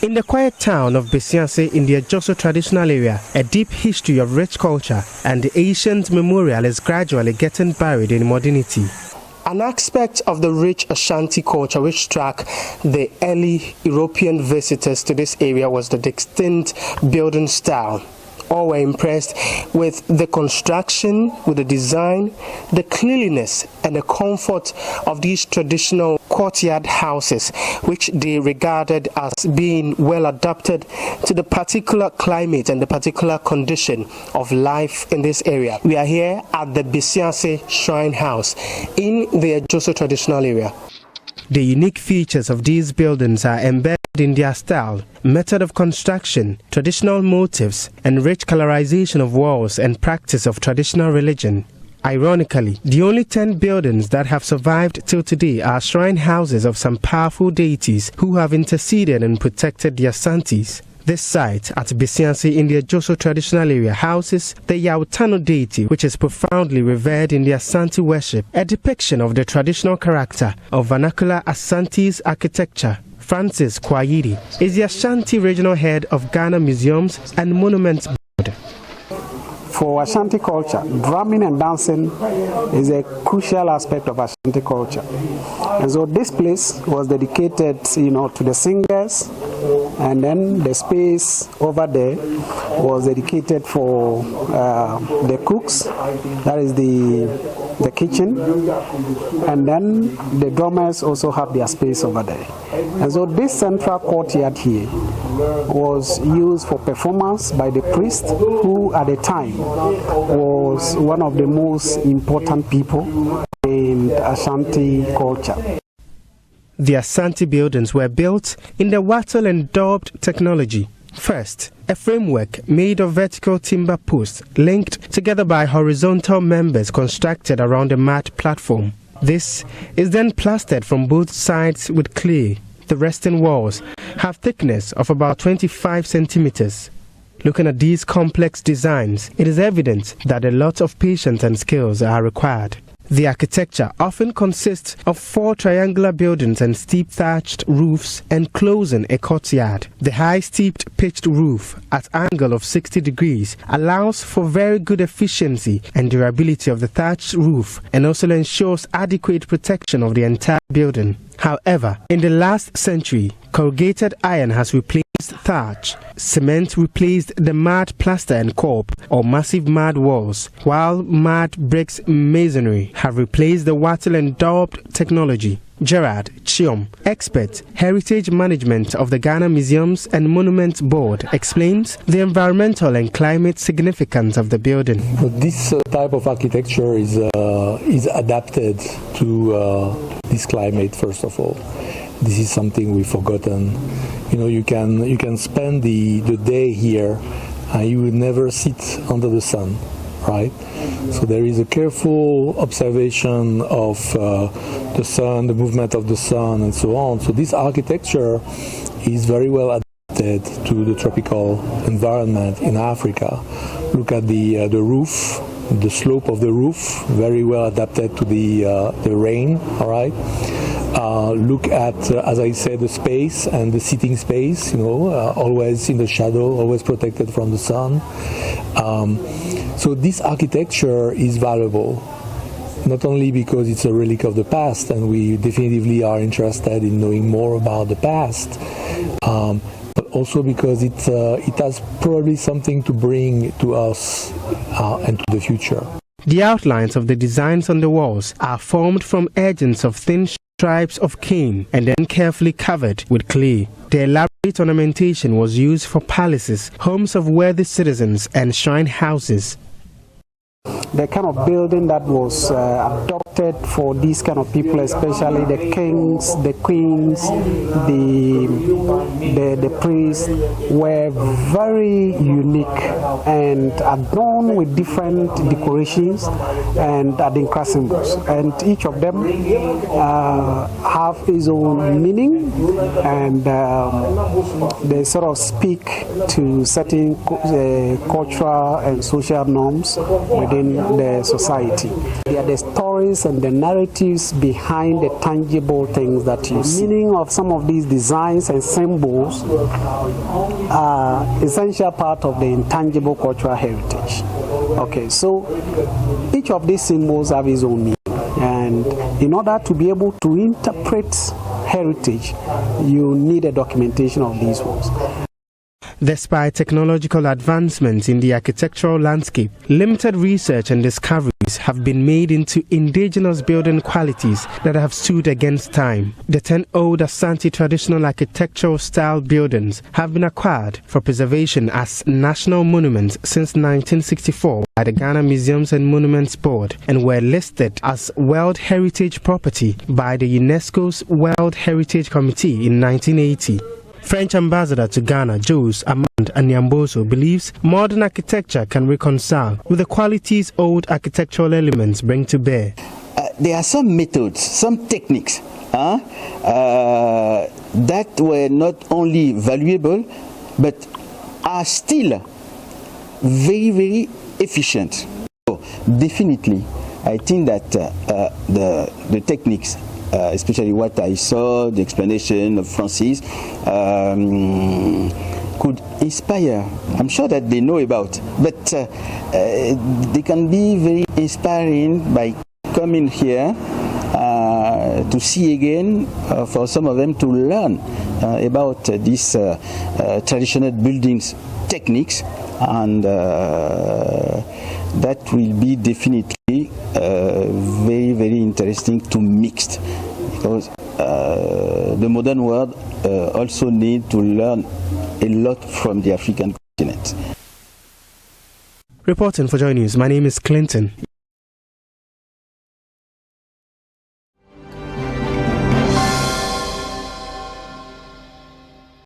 In the quiet town of Besianse in the Adjoso traditional area, a deep history of rich culture and the ancient memorial is gradually getting buried in modernity. An aspect of the rich Ashanti culture which struck the early European visitors to this area was the distinct building style. All were impressed with the construction, with the design, the cleanliness and the comfort of these traditional courtyard houses, which they regarded as being well adapted to the particular climate and the particular condition of life in this area. We are here at the Besianse Shrine House in the Adjoso traditional area. The unique features of these buildings are embedded in their style, method of construction, traditional motifs, and rich colorization of walls and practice of traditional religion. Ironically, the only 10 buildings that have survived till today are shrine houses of some powerful deities who have interceded and protected the Asantis. This site at Besianse in the Adjoso traditional area houses the Yautano deity, which is profoundly revered in the Ashanti worship, a depiction of the traditional character of vernacular Ashanti's architecture. Francis Kwayidi is the Ashanti regional head of Ghana Museums and Monuments Board. For Ashanti culture, drumming and dancing is a crucial aspect of Ashanti culture. And so this place was dedicated, to the singers, and then the space over there was dedicated for the cooks, that is the kitchen, and then the drummers also have their space over there. And so this central courtyard here was used for performance by the priest, who at the time was one of the most important people in Ashanti culture. The Ashanti buildings were built in the wattle and daubed technology. First, a framework made of vertical timber posts linked together by horizontal members constructed around a mat platform. This is then plastered from both sides with clay. The resting walls have thickness of about 25 centimeters. Looking at these complex designs, it is evident that a lot of patience and skills are required. The architecture often consists of 4 triangular buildings and steep thatched roofs enclosing a courtyard. The high steeped pitched roof at angle of 60 degrees allows for very good efficiency and durability of the thatched roof and also ensures adequate protection of the entire building. However, in the last century, corrugated iron has replaced thatch. Cement replaced the mud plaster and corp or massive mud walls, while mud bricks masonry have replaced the wattle and daubed technology. Gerard Chiom, expert heritage management of the Ghana Museums and Monuments Board, explains the environmental and climate significance of the building. This type of architecture is adapted to this climate. First of all, this is something we've forgotten. You can spend the day here, and you will never sit under the sun, right? So there is a careful observation of the sun, the movement of the sun, and so on. So this architecture is very well adapted to the tropical environment in Africa. Look at the roof, the slope of the roof, very well adapted to the rain. All right. Look at, as I said, the space and the sitting space. Always in the shadow, always protected from the sun. So this architecture is valuable, not only because it's a relic of the past, and we definitively are interested in knowing more about the past, but also because it has probably something to bring to us and to the future. The outlines of the designs on the walls are formed from edgings of thin stripes of cane and then carefully covered with clay. The elaborate ornamentation was used for palaces, homes of worthy citizens, and shrine houses. The kind of building that was adopted for these kind of people, especially the kings, the queens, the priests, were very unique and adorned with different decorations and adinkra symbols. And each of them have its own meaning and they sort of speak to certain cultural and social norms within the society. They are the stories and the narratives behind the tangible things that you see. The meaning of some of these designs and symbols are essential part of the intangible cultural heritage. Okay, so each of these symbols have its own meaning, and in order to be able to interpret heritage, you need a documentation of these works. Despite technological advancements in the architectural landscape, limited research and discoveries have been made into indigenous building qualities that have stood against time. The 10 old Ashanti traditional architectural style buildings have been acquired for preservation as national monuments since 1964 by the Ghana Museums and Monuments Board and were listed as World Heritage Property by the UNESCO's World Heritage Committee in 1980. French ambassador to Ghana, Jules Amand Anyamboso, believes modern architecture can reconcile with the qualities old architectural elements bring to bear. There are some methods, some techniques that were not only valuable but are still very, very efficient. So definitely, I think that the techniques, especially what I saw, the explanation of Francis, could inspire. I'm sure that they know about, but they can be very inspiring by coming here to see again, for some of them to learn about these traditional buildings techniques, and that will be definitely very, very interesting to mix, because the modern world also need to learn a lot from the African continent. Reporting for Joy News, my name is Clinton.